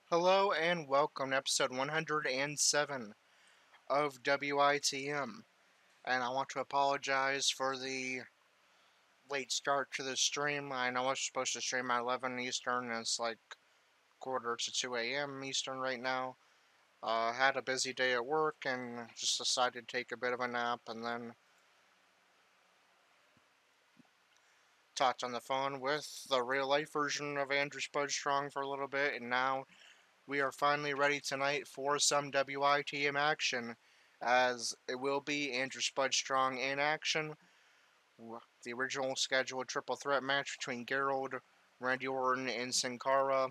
Hello and welcome to episode 107 of WITM. And I want to apologize for the late start to the stream. I know I was supposed to stream at 11 Eastern, and it's like quarter to 2 a.m. Eastern right now. Had a busy day at work and just decided to take a bit of a nap and then talked on the phone with the real life version of Andrew Spudstrong for a little bit, and now we are finally ready tonight for some WITM action, as it will be Andrew Spudstrong in action. The original scheduled triple threat match between Gerald, Randy Orton, and Sin Cara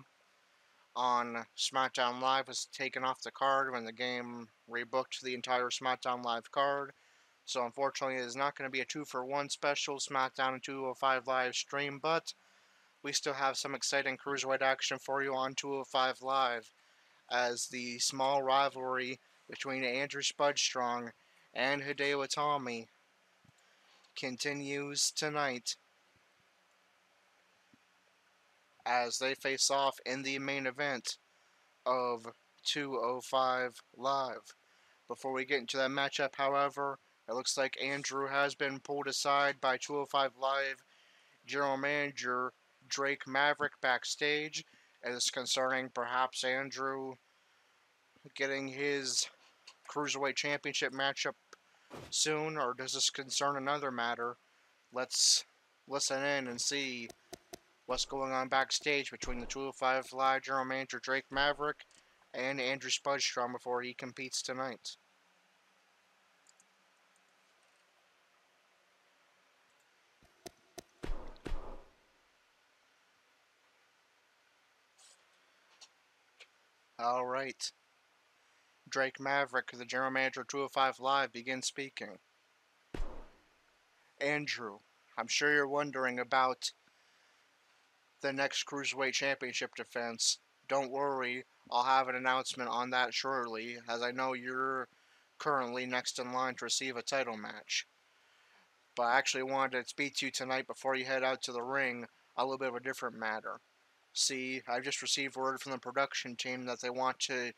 on SmackDown Live was taken off the card when the game rebooked the entire SmackDown Live card. So unfortunately, it is not going to be a 2-for-1 special SmackDown and 205 Live stream, but we still have some exciting Cruiserweight action for you on 205 Live, as the small rivalry between Andrew Spudstrong and Hideo Itami continues tonight as they face off in the main event of 205 Live. Before we get into that matchup, however, it looks like Andrew has been pulled aside by 205 Live General Manager Drake Maverick backstage, as concerning perhaps Andrew getting his Cruiserweight Championship matchup soon, or does this concern another matter? Let's listen in and see what's going on backstage between the 205 Live General Manager Drake Maverick and Andrew Spudstrong before he competes tonight. Alright. Drake Maverick, the General Manager of 205 Live, begins speaking. Andrew, I'm sure you're wondering about the next Cruiserweight Championship defense. Don't worry, I'll have an announcement on that shortly, as I know you're currently next in line to receive a title match. But I actually wanted to speak to you tonight before you head out to the ring, a little bit of a different matter. See, I just received word from the production team that they want to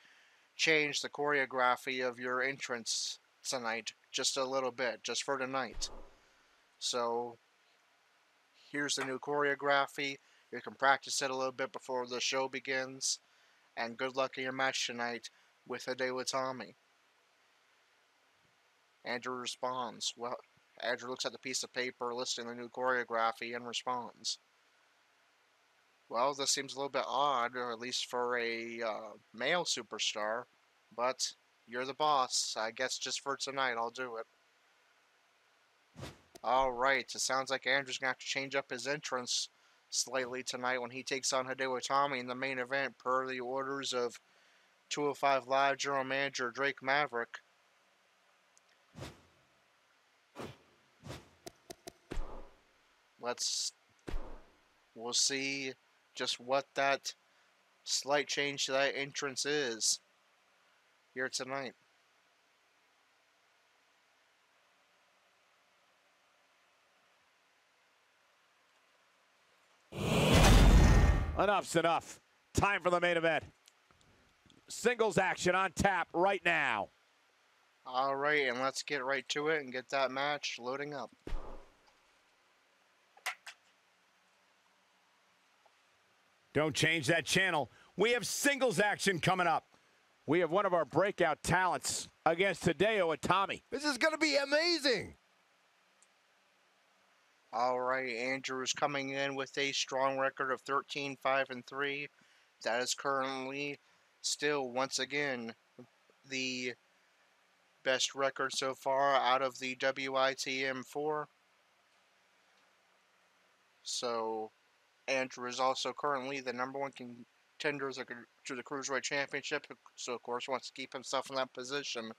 change the choreography of your entrance tonight just a little bit, just for tonight. So, here's the new choreography. You can practice it a little bit before the show begins. And good luck in your match tonight with Hideo Itami. Andrew responds. Well, Andrew looks at the piece of paper listing the new choreography and responds. Well, this seems a little bit odd, or at least for a male superstar, but you're the boss. I guess just for tonight, I'll do it. Alright, it sounds like Andrew's going to have to change up his entrance slightly tonight when he takes on Hideo Itami in the main event, per the orders of 205 Live General Manager Drake Maverick. We'll see just what that slight change to that entrance is here tonight. Enough's enough. Time for the main event. Singles action on tap right now. Alright, and let's get right to it and get that match loading up. Don't change that channel. We have singles action coming up. We have one of our breakout talents against Hideo Itami. This is going to be amazing. Alright, Andrew's coming in with a strong record of 13-5-3. That is currently still, once again, the best record so far out of the WITM 4. So, Andrew is also currently the number one contender to the Cruiserweight Championship. So, of course, wants to keep himself in that position,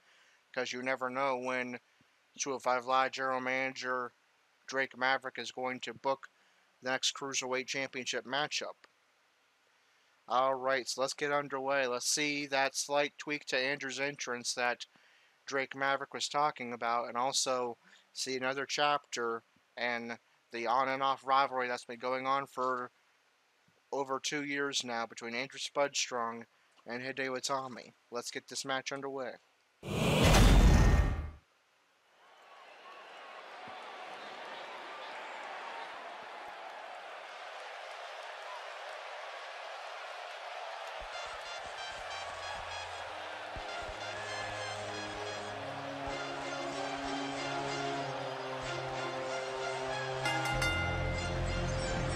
because you never know when 205 Live General Manager Drake Maverick is going to book the next Cruiserweight Championship matchup. Alright, so let's get underway. Let's see that slight tweak to Andrew's entrance that Drake Maverick was talking about, and also see another chapter and the on and off rivalry that's been going on for over 2 years now between Andrew Spudstrong and Hideo Itami. Let's get this match underway.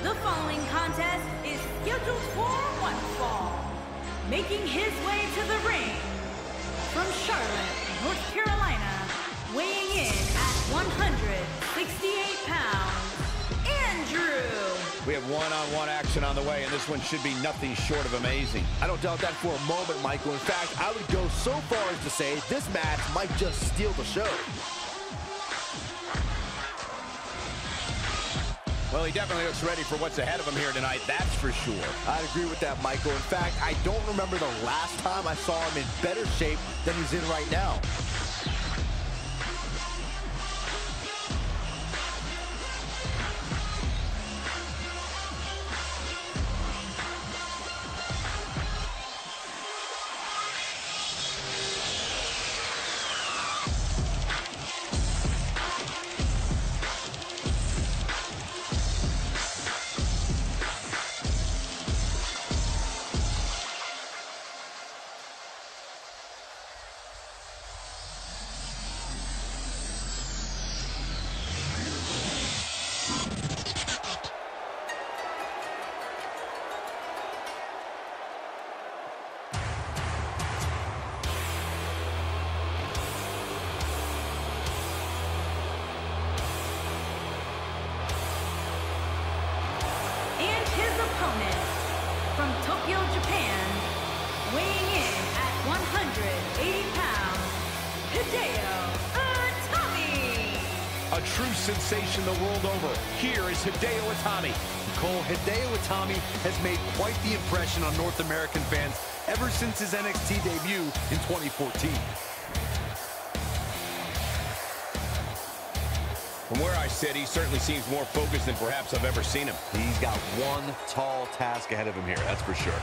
The following contest is scheduled for one fall. Making his way to the ring from Charlotte, North Carolina, weighing in at 168 pounds, Andrew. We have one-on-one action on the way, and this one should be nothing short of amazing. I don't doubt that for a moment, Michael. In fact, I would go so far as to say this match might just steal the show. Well, he definitely looks ready for what's ahead of him here tonight, that's for sure. I'd agree with that, Michael. In fact, I don't remember the last time I saw him in better shape than he's in right now. From Tokyo, Japan, weighing in at 180 pounds, Hideo Itami. A true sensation the world over. Here is Hideo Itami. Cole, Hideo Itami has made quite the impression on North American fans ever since his NXT debut in 2014. From where I sit, he certainly seems more focused than perhaps I've ever seen him. He's got one tall task ahead of him here, that's for sure.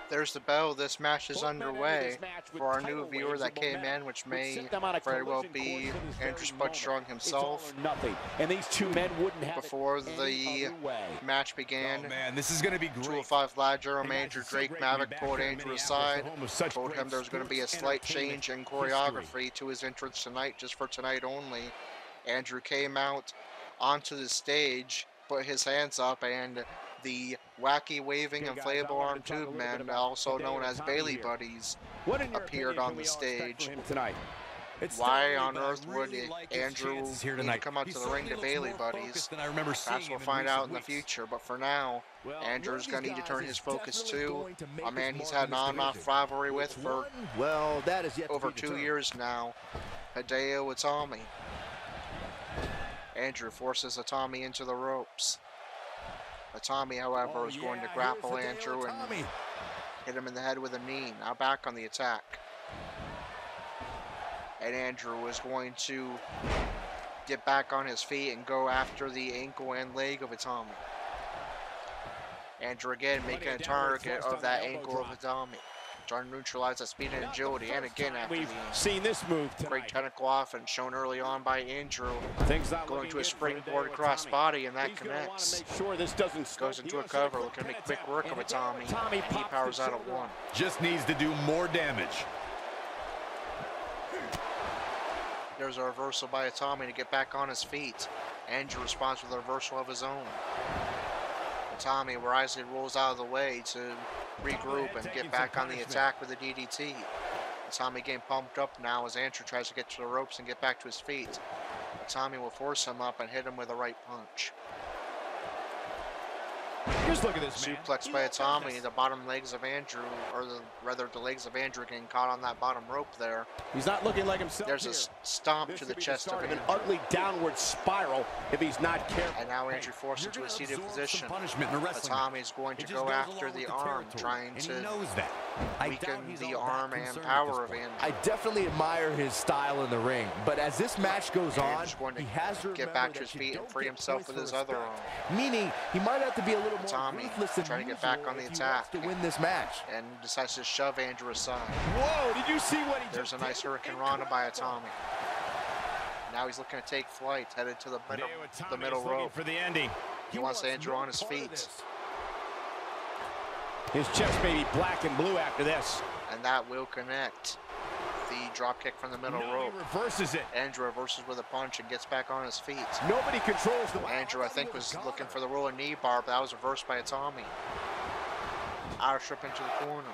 There's the bell. This match is underway. For our new viewer that came in, which may very well be Andrew Spud Strong himself. And these two men wouldn't have Before the match began, Oh man, this is going to be great. 205 Live General Manager Drake Maverick pulled Andrew aside, told him there was going to be a slight change in choreography to his entrance tonight, just for tonight only. Andrew came out onto the stage, put his hands up, and the wacky waving inflatable arm tube men, also known as Bailey Buddies, appeared on the stage. Why on earth would Andrew need to come out to the ring to Bailey Buddies? Perhaps we'll find out in the future, but for now, Andrew's going to need to turn his focus to a man he's had an on-off rivalry with for over 2 years now, Hideo Itami. Andrew forces Itami into the ropes. Itami, however, is going to grapple Andrew and hit him in the head with a knee. Now back on the attack. And Andrew is going to get back on his feet and go after the ankle and leg of Itami. Andrew again making a target of that ankle of Itami, trying to neutralize that speed and agility. And again, after we've seen this move tonight. Great technical offense shown early on by Andrew, going to a springboard cross body, and that connects. Sure this doesn't goes into a cover, looking to make quick work of Itami. He powers out at one. Just needs to do more damage. There's a reversal by Itami to get back on his feet. Andrew responds with a reversal of his own. Itami wisely rolls out of the way to regroup and get back on the attack with a DDT. Itami getting pumped up now as Andrew tries to get to the ropes and get back to his feet. Itami will force him up and hit him with a right punch. Just look at this man. Suplex by Itami, the bottom legs of Andrew, or rather the legs of Andrew getting caught on that bottom rope there. He's not looking like himself. There's a stomp to the chest of Andrew. An ugly downward spiral if he's not careful. And now Andrew forced into a seated position. Itami's going to It just go goes after along the with the arm, territory, trying and he to knows that. I doubt weaken he's the all that arm and concerned at power this of point. Andrew. I definitely admire his style in the ring, but as this match goes on, Andrew's going to he has to get remember back to that his you feet and don't free get himself points with for his other respect. arm. Meaning, he might have to be a little more Itami ruthless than trying to get back usual on the if he attack. wants to win this match. And decides to shove Andrew aside. Whoa, did you see what he There's a nice Hurricane Rana by Itami. Now he's looking to take flight, headed to the middle rope. For the ending. He wants Andrew on his feet. His chest may be black and blue after this. And that will connect. The drop kick from the middle rope. He reverses it. Andrew reverses with a punch and gets back on his feet. Nobody controls the... Andrew, I think, was looking for the rolling knee bar, but that was reversed by Itami. Irish strip into the corner.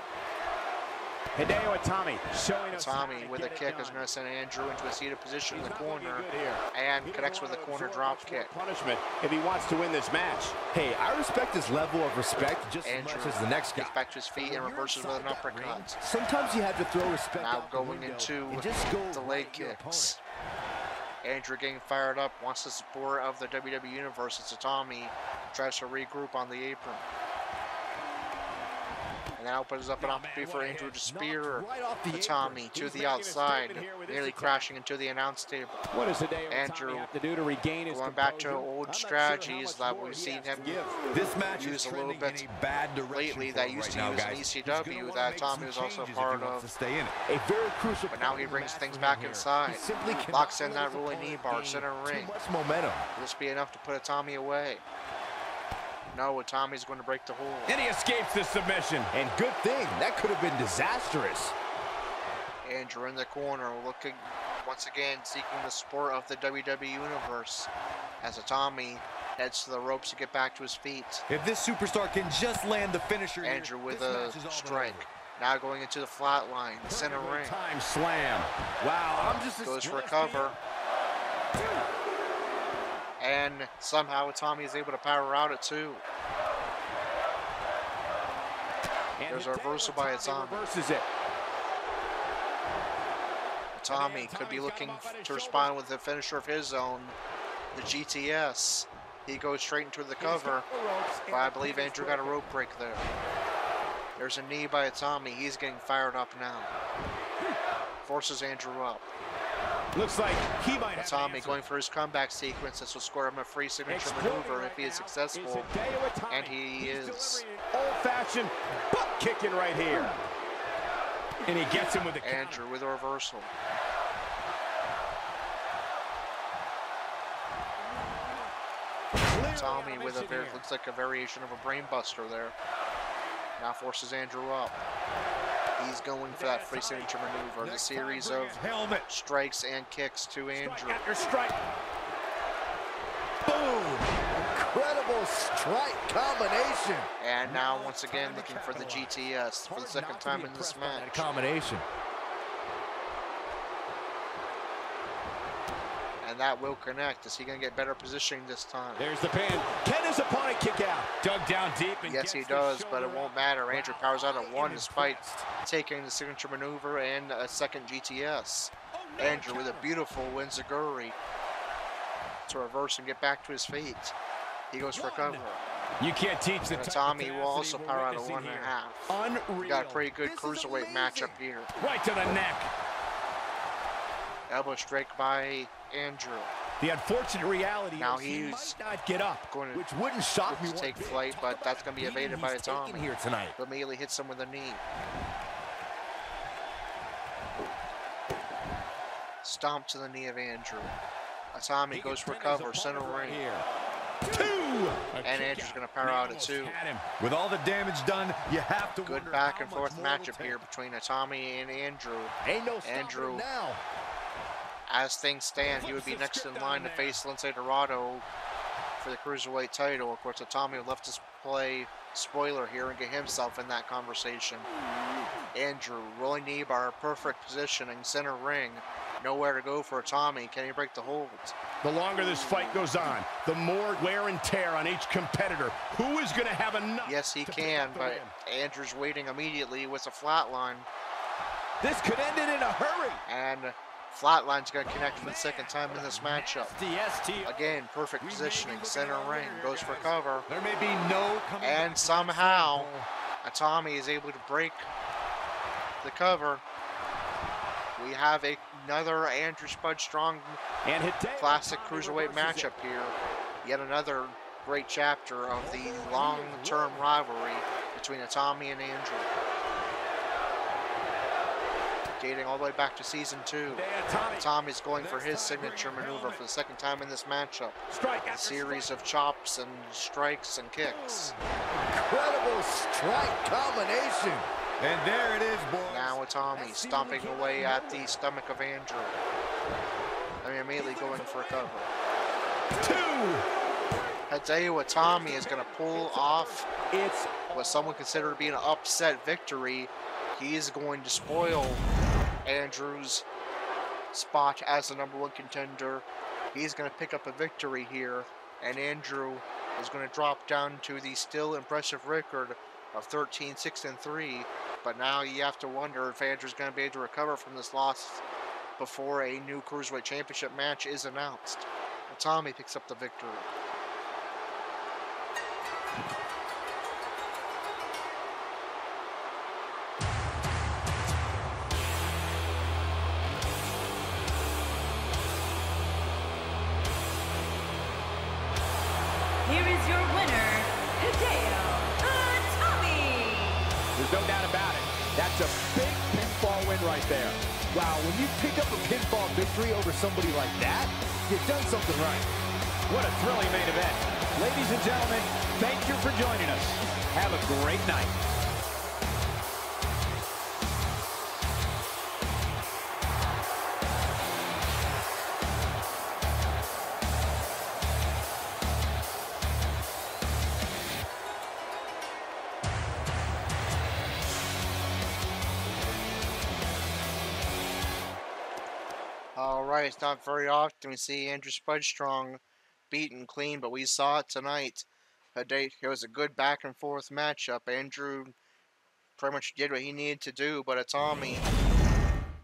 Hideo Itami showing us... Itami with a kick is going to send Andrew into a seated position in the corner and connects with a corner drop kick. Punishment if he wants to win this match. Hey, I respect his level of respect just as Andrew much as the next guy. gets back to his feet and reverses with an uppercut. Sometimes you have to throw respect Now out the going window into and just go the right leg at your kicks. Andrew getting fired up, wants the support of the WWE Universe. It's Itami, tries to regroup on the apron. And that opens up an opportunity for Andrew to spear Itami to the outside, nearly crashing into the announce table. What does Hideo Andrew Itami have to do to regain his going back to composure? old strategies that we've seen him This match use is a little trending bit in a bad direction lately for that him used right to now, use in guys. ECW that Tommy was also a part of. To stay in it. A very crucial. But now he brings things back inside. Locks in that rolling knee bar, center ring. Too much momentum. Will this be enough to put Itami away? No, Itami's going to break the hold. And he escapes the submission. And good thing, that could have been disastrous. Andrew in the corner, looking once again, seeking the support of the WWE Universe as Itami heads to the ropes to get back to his feet. If this superstar can just land the finisher Andrew here, with this a match is all but strike. over. Now going into the flat line, center ring. Time slam. Wow. Goes for a cover. And somehow Itami is able to power out at 2. There's a reversal by Itami. Reverses it. Itami could be looking to respond with a finisher of his own, the GTS. He goes straight into the cover, but I believe Andrew got a rope break there. There's a knee by Itami. He's getting fired up now. Forces Andrew up. Looks like he might have Itami going for his comeback sequence. This will score him a free signature maneuver if he is successful. And he is. Old-fashioned butt kicking right here. And he gets him with the Andrew with a reversal. Itami with a looks like a variation of a brain buster there. Now forces Andrew up. He's going for that free signature maneuver. The series of strikes and kicks to Andrew. After strike. Boom! Incredible strike combination. And now once again looking for the GTS for the second time in this match. Combination. And that will connect. Is he going to get better positioning this time? There's the pin. Can his opponent kick out? Dug down deep. And Yes, he does, but it won't matter. Andrew powers out at 1 despite taking the signature maneuver and a second GTS. Andrew with a beautiful Wenziguri to reverse and get back to his feet. He goes for a cover. You can't teach the And Itami will also power out at 1.5. Unreal. We got a pretty good cruiserweight matchup here. Right to the neck. Elbow strike by Andrew. The unfortunate reality Now is he he's might not get up. going Which wouldn't shock me to take flight, but that's going to be evaded by Itami. here tonight. But immediately hits him with a knee. Stomp to the knee of Andrew. Itami goes for cover, center ring. And Andrew's going to power out at 2. With all the damage done, you have to Good wonder back how and much forth more it'll matchup take. here between Itami and Andrew. Ain't no stopping Andrew, him now. as things stand, he would be next in line to face Lince Dorado for the Cruiserweight title. Of course, Itami would love to play spoiler here and get himself in that conversation. Andrew, rolling knee bar, perfect positioning, center ring. Nowhere to go for Itami. Can he break the hold? The longer this fight goes on, the more wear and tear on each competitor. Who is going to have enough? Yes, he can, but Andrew's waiting immediately with a flatline. This could end it in a hurry. And flatline's going to connect for the second time in this matchup. Again, perfect positioning. Center ring, goes for cover. There may be no coming and somehow, Itami is able to break the cover. We have another Andrew Spud Strong and Hideo classic cruiserweight matchup here. Yet another great chapter of the long-term rivalry between Itami and Andrew. Dating all the way back to season 2. Itami's going for his signature maneuver for the second time in this matchup. A series of chops and strikes and kicks. Incredible strike combination. And there it is, boys. Now Itami stomping away at the stomach of Andrew. Immediately going for a cover. 2. Hideo Itami is going to pull off what some would consider to be an upset victory. He is going to spoil Andrew's spot as the #1 contender. He's going to pick up a victory here, and Andrew is going to drop down to the still impressive record of 13-6-3. But now you have to wonder if Andrew's going to be able to recover from this loss before a new Cruiserweight Championship match is announced. Itami picks up the victory. Here is your winner, Hideo Itami. There's no doubt about it. That's a big pinfall win right there. Wow, when you pick up a pinfall victory over somebody like that, you've done something right. What a thrilling main event. Ladies and gentlemen, thank you for joining us. Have a great night. Alright, it's not very often we see Andrew Spud Strong beaten clean, but we saw it tonight. It was a good back and forth matchup. Andrew pretty much did what he needed to do, but Itami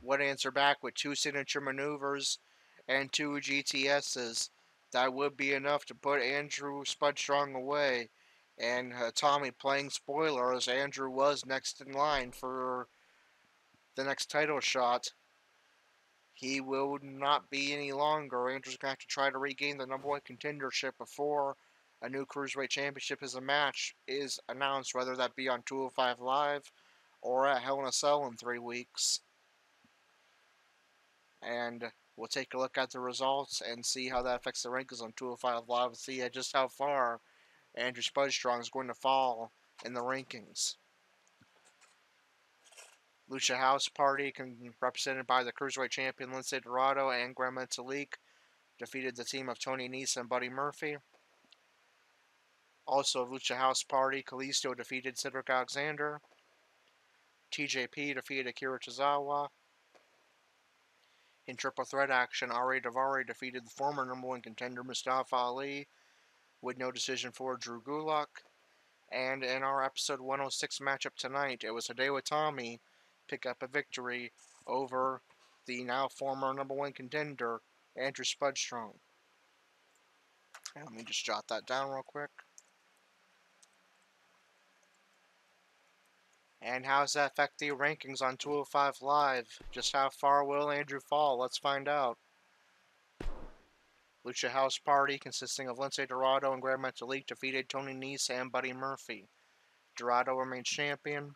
would answer back with 2 signature maneuvers and 2 GTSs. That would be enough to put Andrew Spud Strong away. And Itami playing spoiler, as Andrew was next in line for the next title shot. He will not be any longer. Andrew's going to have to try to regain the #1 contendership before a new Cruiserweight Championship match is announced, whether that be on 205 Live or at Hell in a Cell in 3 weeks. And we'll take a look at the results and see how that affects the rankings on 205 Live and see just how far Andrew Spud Strong is going to fall in the rankings. Lucha House Party, represented by the Cruiserweight Champion Lince Dorado and Gran Metalik, defeated the team of Tony Nese and Buddy Murphy. Also of Lucha House Party, Kalisto defeated Cedric Alexander. TJP defeated Akira Tozawa. In triple threat action, Ari Daivari defeated the former #1 contender Mustafa Ali with no decision for Drew Gulak. And in our episode 106 matchup tonight, it was Hideo Itami pick up a victory over the now former #1 contender, Andrew Spud Strong. And let me just jot that down real quick. And how does that affect the rankings on 205 Live? Just how far will Andrew fall? Let's find out. Lucha House Party, consisting of Lince Dorado and Gran Metalik, defeated Tony Nese and Buddy Murphy. Dorado remains champion.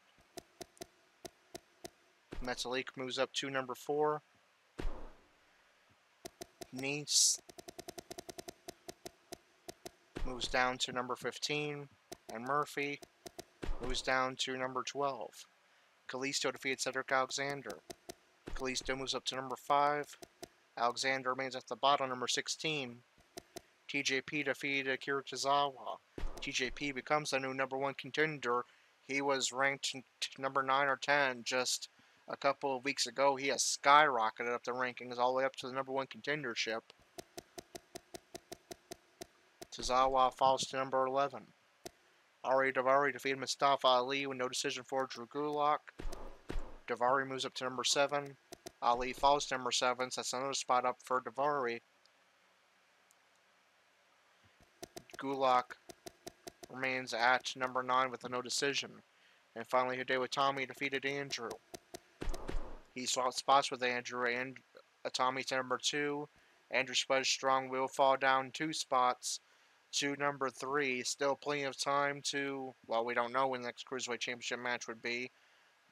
Metalik moves up to number 4. Nese moves down to number 15. And Murphy moves down to number 12. Kalisto defeated Cedric Alexander. Kalisto moves up to number 5. Alexander remains at the bottom, number 16. TJP defeated Akira Tozawa. TJP becomes the new #1 contender. He was ranked number 9 or 10 just A couple of weeks ago, he has skyrocketed up the rankings all the way up to the #1 contendership. Tozawa falls to number 11. Ari Daivari defeated Mustafa Ali with no decision for Drew Gulak. Daivari moves up to number 7. Ali falls to number 7, so that's another spot up for Daivari. Gulak remains at number 9 with a no decision. And finally, Hideo Itami defeated Andrew. He swapped spots with Andrew, and Itami to number 2. Andrew Spud Strong will fall down 2 spots to number 3. Still plenty of time to, well, we don't know when the next Cruiserweight Championship match would be,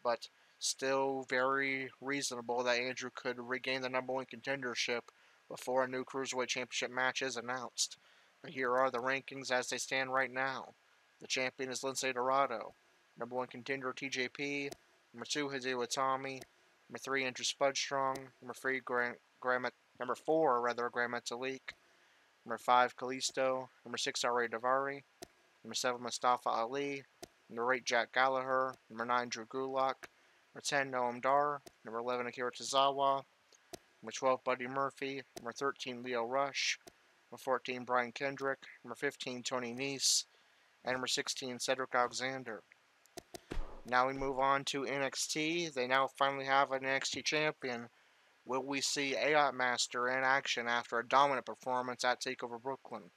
but still very reasonable that Andrew could regain the #1 contendership before a new Cruiserweight Championship match is announced. But here are the rankings as they stand right now. The champion is Lince Dorado. #1 contender TJP. Number 2 Hideo Itami. Number 3 Andrew Spud Strong. Number 4 Grand Metalik. Number 5 Kalisto. Number 6 Ari Daivari. Number 7 Mustafa Ali. Number 8 Jack Gallagher. Number 9 Drew Gulak. Number 10 Noam Dar. Number 11 Akira Tozawa. Number 12 Buddy Murphy. Number 13 Leo Rush. Number 14 Brian Kendrick. Number 15 Tony Nese. And number 16 Cedric Alexander. Now we move on to NXT. They now finally have an NXT champion. Will we see AOT Master in action after a dominant performance at TakeOver Brooklyn?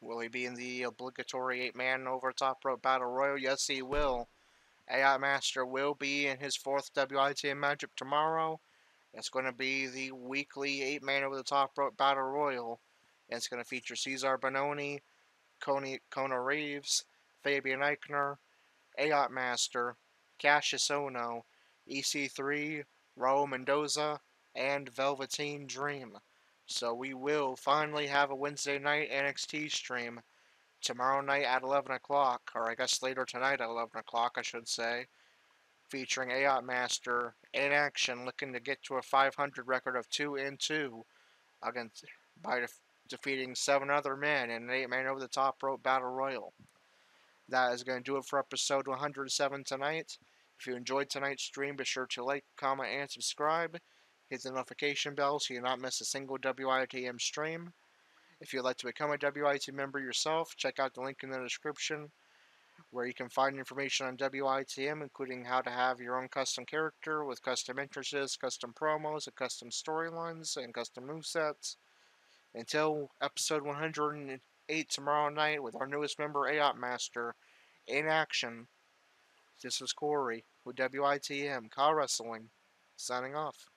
Will he be in the obligatory 8-man over top rope battle royal? Yes, he will. AOT Master will be in his 4th WITM matchup tomorrow. It's going to be the weekly 8-man over the top rope battle royal. And it's going to feature Cesar Bononi, Kona Reeves, Fabian Eichner, AOT Master, Cassius Ono, EC3, Raul Mendoza, and Velveteen Dream. So we will finally have a Wednesday night NXT stream tomorrow night at 11 o'clock, or I guess later tonight at 11 o'clock, I should say, featuring AOT Master in action, looking to get to a 500 record of 2-2 against by defeating 7 other men in an 8-man over the top rope battle royal. That is going to do it for episode 107 tonight. If you enjoyed tonight's stream, be sure to like, comment, and subscribe. Hit the notification bell so you not miss a single WITM stream. If you'd like to become a WITM member yourself, check out the link in the description where you can find information on WITM, including how to have your own custom character with custom entrances, custom promos, and custom storylines, and custom movesets. Until episode 108 tomorrow night with our newest member, AOT Master, in action, this was Corey with WITM Kyle Wrestling, signing off.